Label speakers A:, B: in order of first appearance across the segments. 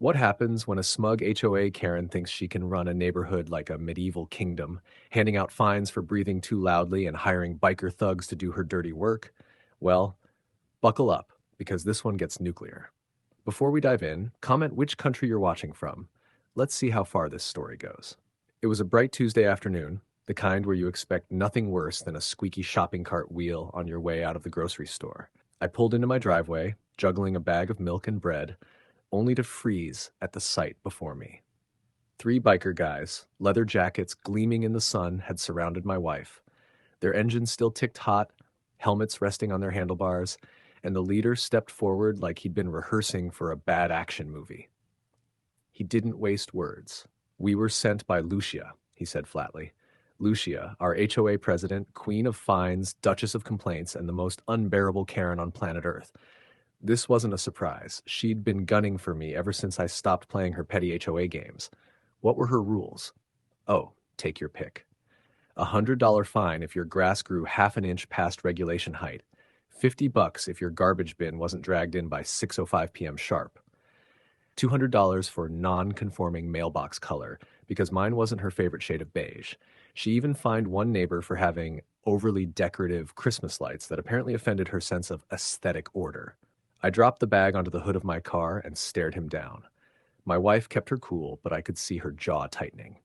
A: What happens when a smug HOA Karen thinks she can run a neighborhood like a medieval kingdom, handing out fines for breathing too loudly and hiring biker thugs to do her dirty work? Well, buckle up, because this one gets nuclear. Before we dive in, comment which country you're watching from. Let's see how far this story goes. It was a bright Tuesday afternoon, the kind where you expect nothing worse than a squeaky shopping cart wheel on your way out of the grocery store. I pulled into my driveway, juggling a bag of milk and bread, only to freeze at the sight before me. Three biker guys, leather jackets gleaming in the sun, had surrounded my wife. Their engines still ticked hot, helmets resting on their handlebars, and the leader stepped forward like he'd been rehearsing for a bad action movie. He didn't waste words. "We were sent by Lucia," he said flatly. Lucia, our HOA president, queen of fines, duchess of complaints, and the most unbearable Karen on planet Earth. This wasn't a surprise. She'd been gunning for me ever since I stopped playing her petty HOA games. What were her rules? Oh, take your pick. $100 fine if your grass grew half an inch past regulation height. $50 if your garbage bin wasn't dragged in by 6:05 p.m. sharp. $200 for non-conforming mailbox color, because mine wasn't her favorite shade of beige. She even fined one neighbor for having overly decorative Christmas lights that apparently offended her sense of aesthetic order. I dropped the bag onto the hood of my car and stared him down. My wife kept her cool, but I could see her jaw tightening.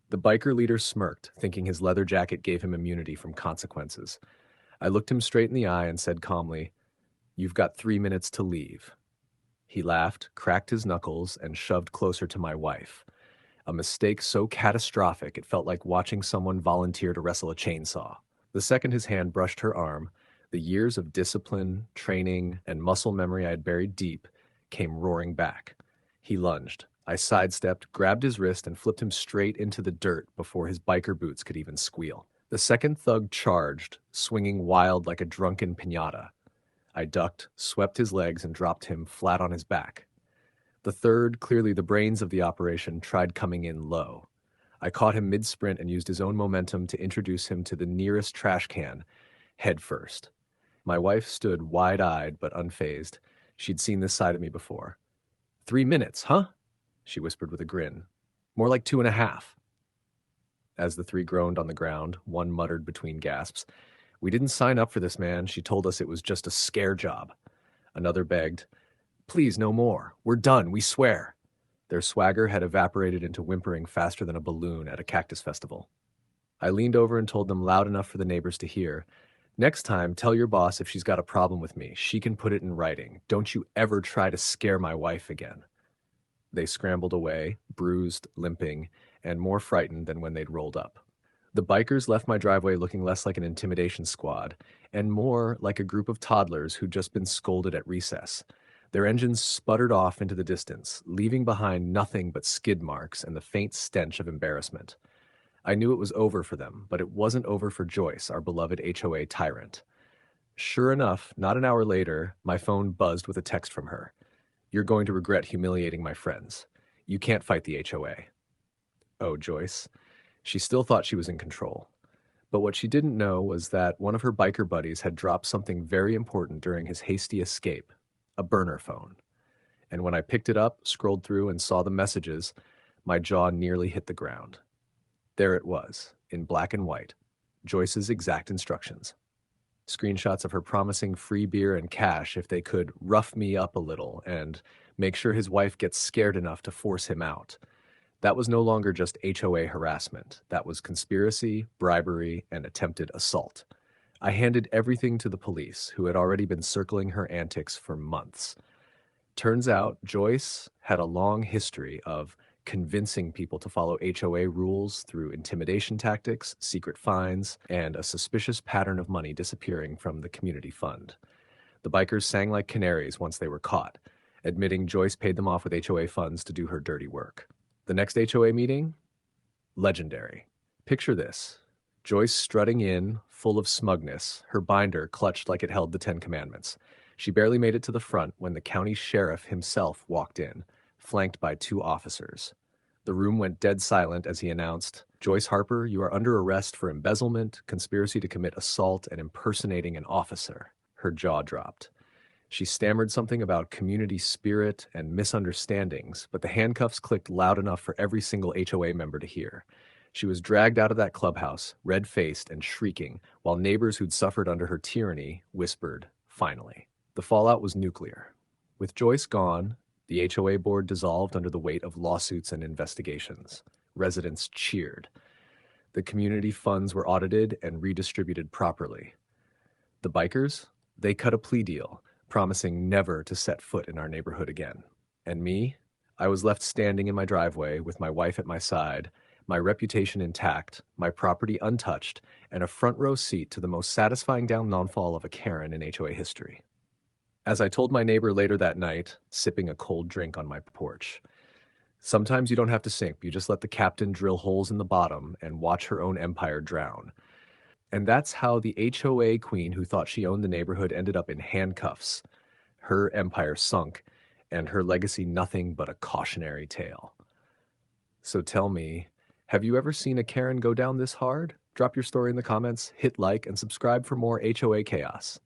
A: The biker leader smirked, thinking his leather jacket gave him immunity from consequences. I looked him straight in the eye and said calmly, "You've got 3 minutes to leave." He laughed, cracked his knuckles, and shoved closer to my wife. A mistake so catastrophic it felt like watching someone volunteer to wrestle a chainsaw. The second his hand brushed her arm, the years of discipline, training, and muscle memory I had buried deep came roaring back. He lunged. I sidestepped, grabbed his wrist, and flipped him straight into the dirt before his biker boots could even squeal. The second thug charged, swinging wild like a drunken piñata. I ducked, swept his legs, and dropped him flat on his back. The third, clearly the brains of the operation, tried coming in low. I caught him mid-sprint and used his own momentum to introduce him to the nearest trash can, head first. My wife stood wide-eyed but unfazed. She'd seen this side of me before. 3 minutes, huh? She whispered with a grin. More like 2.5. As the three groaned on the ground, one muttered between gasps, "We didn't sign up for this, man. She told us it was just a scare job." Another begged, "Please, no more. We're done, we swear." Their swagger had evaporated into whimpering faster than a balloon at a cactus festival. I leaned over and told them loud enough for the neighbors to hear, "Next time, tell your boss if she's got a problem with me. She can put it in writing. Don't you ever try to scare my wife again." They scrambled away, bruised, limping, and more frightened than when they'd rolled up. The bikers left my driveway looking less like an intimidation squad and more like a group of toddlers who'd just been scolded at recess. Their engines sputtered off into the distance, leaving behind nothing but skid marks and the faint stench of embarrassment. I knew it was over for them, but it wasn't over for Joyce, our beloved HOA tyrant. Sure enough, not an hour later, my phone buzzed with a text from her. "You're going to regret humiliating my friends. You can't fight the HOA." Oh, Joyce. She still thought she was in control. But what she didn't know was that one of her biker buddies had dropped something very important during his hasty escape, a burner phone. And when I picked it up, scrolled through, and saw the messages, my jaw nearly hit the ground. There it was, in black and white, Joyce's exact instructions. Screenshots of her promising free beer and cash if they could rough me up a little and make sure his wife gets scared enough to force him out. That was no longer just HOA harassment. That was conspiracy, bribery, and attempted assault. I handed everything to the police, who had already been circling her antics for months. Turns out Joyce had a long history of convincing people to follow HOA rules through intimidation tactics, secret fines, and a suspicious pattern of money disappearing from the community fund. The bikers sang like canaries once they were caught, admitting Joyce paid them off with HOA funds to do her dirty work. The next HOA meeting? Legendary. Picture this. Joyce strutting in, full of smugness, her binder clutched like it held the Ten Commandments. She barely made it to the front when the county sheriff himself walked in, flanked by 2 officers. The room went dead silent as he announced, "Joyce Harper, you are under arrest for embezzlement, conspiracy to commit assault, and impersonating an officer." Her jaw dropped. She stammered something about community spirit and misunderstandings, but the handcuffs clicked loud enough for every single HOA member to hear. She was dragged out of that clubhouse, red-faced and shrieking, while neighbors who'd suffered under her tyranny whispered, finally. The fallout was nuclear. With Joyce gone, the HOA board dissolved under the weight of lawsuits and investigations. Residents cheered. The community funds were audited and redistributed properly. The bikers, they cut a plea deal, promising never to set foot in our neighborhood again. And me, I was left standing in my driveway with my wife at my side, my reputation intact, my property untouched, and a front row seat to the most satisfying downfall of a Karen in HOA history. As I told my neighbor later that night, sipping a cold drink on my porch, sometimes you don't have to sink, you just let the captain drill holes in the bottom and watch her own empire drown. And that's how the HOA queen who thought she owned the neighborhood ended up in handcuffs. Her empire sunk, and her legacy nothing but a cautionary tale. So tell me, have you ever seen a Karen go down this hard? Drop your story in the comments, hit like, and subscribe for more HOA chaos.